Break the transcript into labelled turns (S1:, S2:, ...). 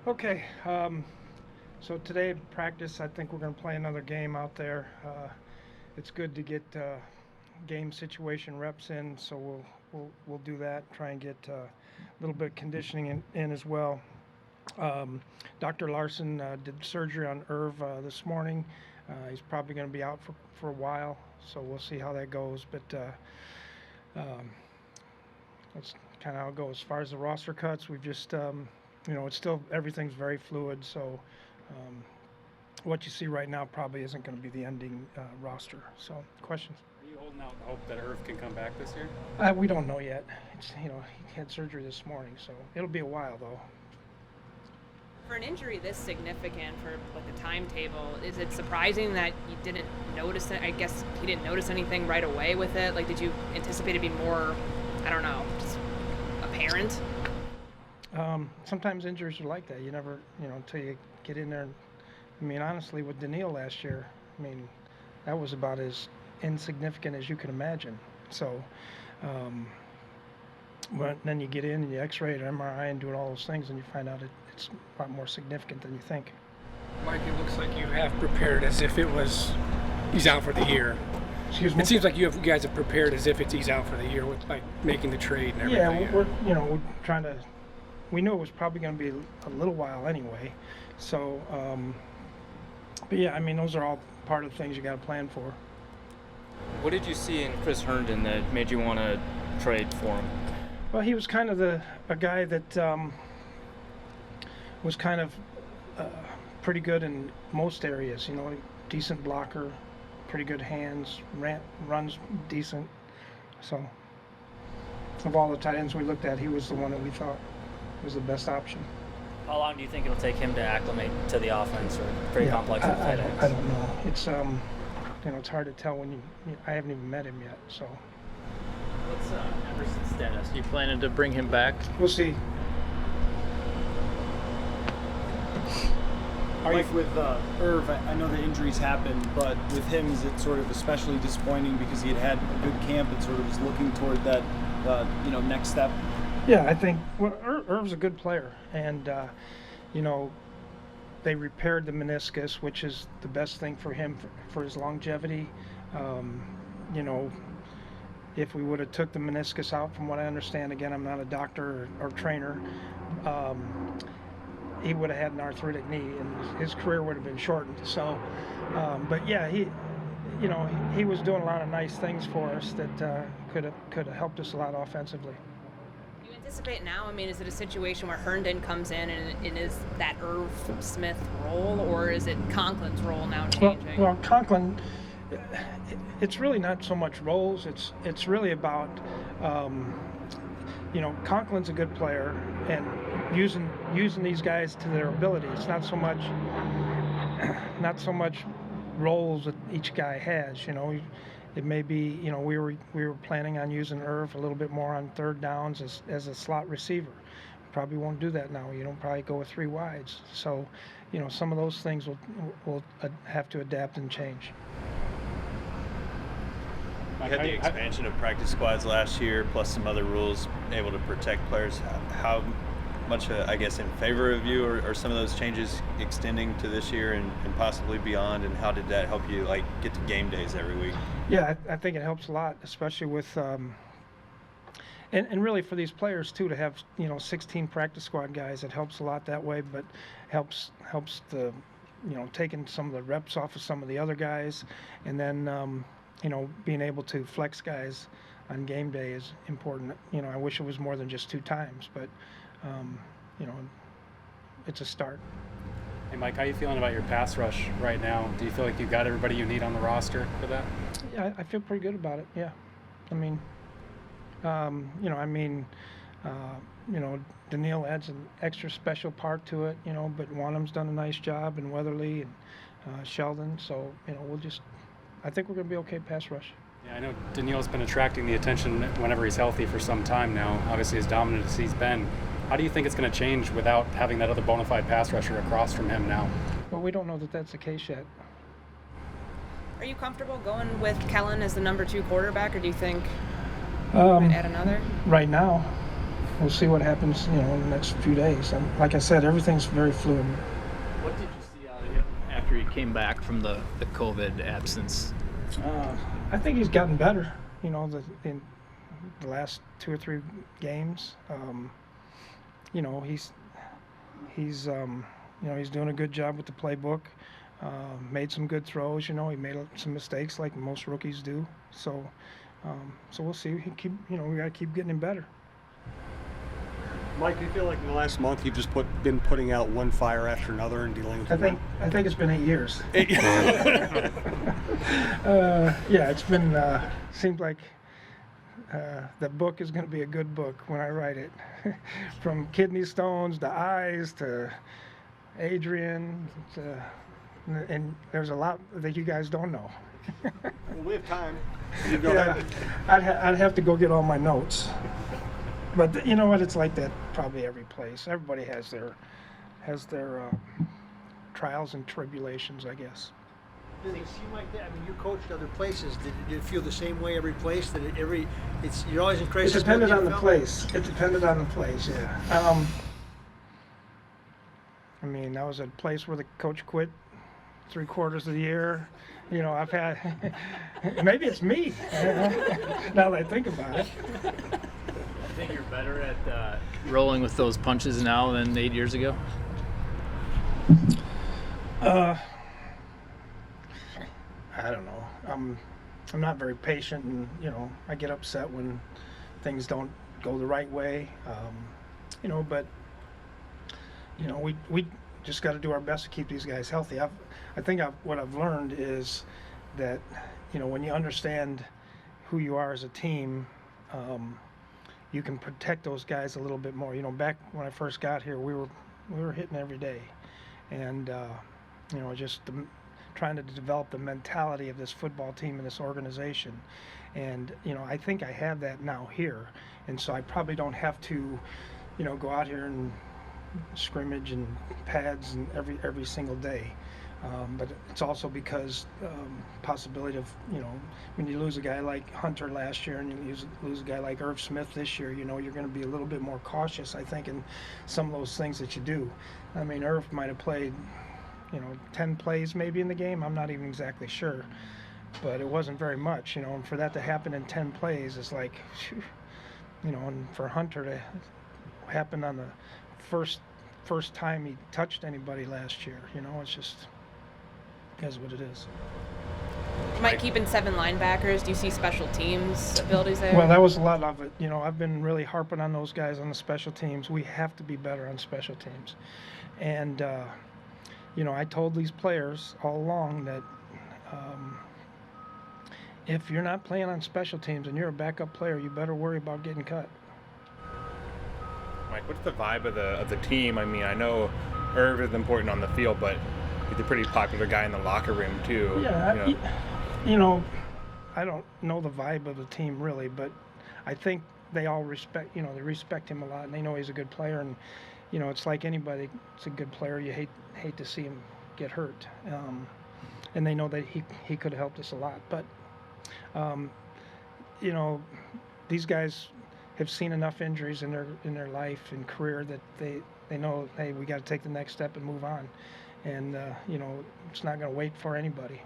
S1: Okay, so today at practice, I think we're going to play another game out there. It's good to get game situation reps in, so we'll do that. Try and get a little bit of conditioning in as well. Dr. Larson did surgery on Irv this morning. He's probably going to be out for a while, so we'll see how that goes. But that's kind of how it goes. As far as the roster cuts, we've just it's still everything's very fluid. So what you see right now probably isn't going to be the ending roster. So questions?
S2: Are you holding out hope that Irv can come back this year?
S1: We don't know yet. He had surgery this morning, so it'll be a while though.
S3: For an injury this significant for like the timetable, is it surprising that you didn't notice it? I guess he didn't notice anything right away with it. Like, did you anticipate it to be more, I don't know, just apparent?
S1: Sometimes injuries are like that. You never, until you get in there. I mean, honestly, with Daniil last year, that was about as insignificant as you can imagine. So, but then you get in and you X-ray and MRI and doing all those things, and you find out it's a lot more significant than you think.
S4: Mike, it looks like you have prepared as if he's out for the year.
S1: Excuse me?
S4: It seems like you guys have prepared as if he's out for the year with like making the trade and everything.
S1: Yeah, we're trying to. We knew it was probably going to be a little while anyway. So, but yeah, those are all part of the things you got to plan for.
S5: What did you see in Chris Herndon that made you want to trade for him?
S1: Well, he was kind of a guy that was kind of pretty good in most areas. Decent blocker, pretty good hands, runs decent. So, of all the tight ends we looked at, he was the one that we thought was the best option.
S6: How long do you think it'll take him to acclimate to the offense, or pretty complex with tight ends?
S1: I don't know. It's it's hard to tell when I haven't even met him yet. So.
S7: What's Emerson's status? You planning to bring him back?
S1: We'll see.
S8: Mike, with Irv, I know the injuries happen, but with him, is it sort of especially disappointing because he had a good camp and sort of was looking toward that, next step?
S1: Yeah, I think Irv's a good player, and they repaired the meniscus, which is the best thing for him for his longevity. If we would have took the meniscus out, from what I understand, again, I'm not a doctor or trainer, he would have had an arthritic knee, and his career would have been shortened. So, but yeah, he was doing a lot of nice things for us that could have helped us a lot offensively.
S3: Do you anticipate now? Is it a situation where Herndon comes in and it is that Irv Smith role, or is it Conklin's role now changing?
S1: Well, Conklin, it's really not so much roles. It's really about, Conklin's a good player, and using these guys to their ability. It's not so much roles that each guy has. It may be, we were planning on using Irv a little bit more on third downs as a slot receiver. Probably won't do that now. You don't probably go with three wides. So, some of those things will have to adapt and change.
S9: You had the expansion of practice squads last year, plus some other rules able to protect players. How much, I guess, in favor of you are some of those changes extending to this year and possibly beyond? And how did that help you, get to game days every week?
S1: Yeah, I think it helps a lot, especially with, and really for these players too, to have 16 practice squad guys. It helps a lot that way, but helps the taking some of the reps off of some of the other guys, and then being able to flex guys on game day is important. I wish it was more than just 2 times, but it's a start.
S2: Hey, Mike, how are you feeling about your pass rush right now? Do you feel like you've got everybody you need on the roster for that?
S1: Yeah, I feel pretty good about it. Yeah, Daniil adds an extra special part to it. But Wanham's done a nice job, and Weatherly and Sheldon. So I think we're going to be okay pass rush.
S2: Yeah, I know Daniil's been attracting the attention whenever he's healthy for some time now, obviously as dominant as he's been. How do you think it's going to change without having that other bona fide pass rusher across from him now?
S1: Well, we don't know that that's the case yet.
S3: Are you comfortable going with Kellen as the number 2 quarterback, or do you think you might add another?
S1: Right now, we'll see what happens, in the next few days. And like I said, everything's very fluid.
S7: What did you see out of him after he came back from the COVID absence?
S1: I think he's gotten better, in the last 2 or 3 games. He's doing a good job with the playbook. Made some good throws. He made some mistakes like most rookies do. So we'll see. We got to keep getting him better.
S10: Mike, do you feel like in the last month you've just been putting out one fire after another and dealing with
S1: I think it's been 8 years. Yeah, it's been seems like the book is going to be a good book when I write it. From kidney stones to eyes to Adrian and there's a lot that you guys don't know.
S10: Well, we have time.
S1: Yeah, I'd have to go get all my notes. But you know what? It's like that probably every place. Everybody has their trials and tribulations, I guess.
S11: Does it seem like that? I mean, you coached other places. Did you feel the same way every place? That you're always in crisis.
S1: It depended on the place. It depended on the place. Yeah. I mean, that was a place where the coach quit 3/4 of the year. I've had maybe it's me. Now that I think about it.
S7: I think you're better at rolling with those punches now than 8 years ago.
S1: I don't know. I'm not very patient, and I get upset when things don't go the right way. But we just got to do our best to keep these guys healthy. What I've learned is that when you understand who you are as a team, you can protect those guys a little bit more. Back when I first got here, we were hitting every day, and trying to develop the mentality of this football team and this organization. And I think I have that now here, and so I probably don't have to go out here and scrimmage and pads and every single day. But it's also because possibility of when you lose a guy like Hunter last year and you lose a guy like Irv Smith this year, you're going to be a little bit more cautious, I think, in some of those things that you do. I mean, Irv might have played 10 plays maybe in the game. I'm not even exactly sure, but it wasn't very much. And for that to happen in 10 plays is like, and for Hunter to happen on the first time he touched anybody last year, it's just is what it is.
S3: Mike, keeping 7 linebackers, do you see special teams abilities there?
S1: Well, that was a lot of it. I've been really harping on those guys on the special teams. We have to be better on special teams. And, I told these players all along that if you're not playing on special teams and you're a backup player, you better worry about getting cut.
S12: Mike, what's the vibe of the team? I mean, I know Irv is important on the field, but he's a pretty popular guy in the locker room too.
S1: Yeah, I don't know the vibe of the team really, but I think they all respect him a lot, and they know he's a good player. And it's like anybody, it's a good player. You hate to see him get hurt, and they know that he could have helped us a lot. But these guys have seen enough injuries in their life and career that they know, hey, we got to take the next step and move on. And it's not going to wait for anybody.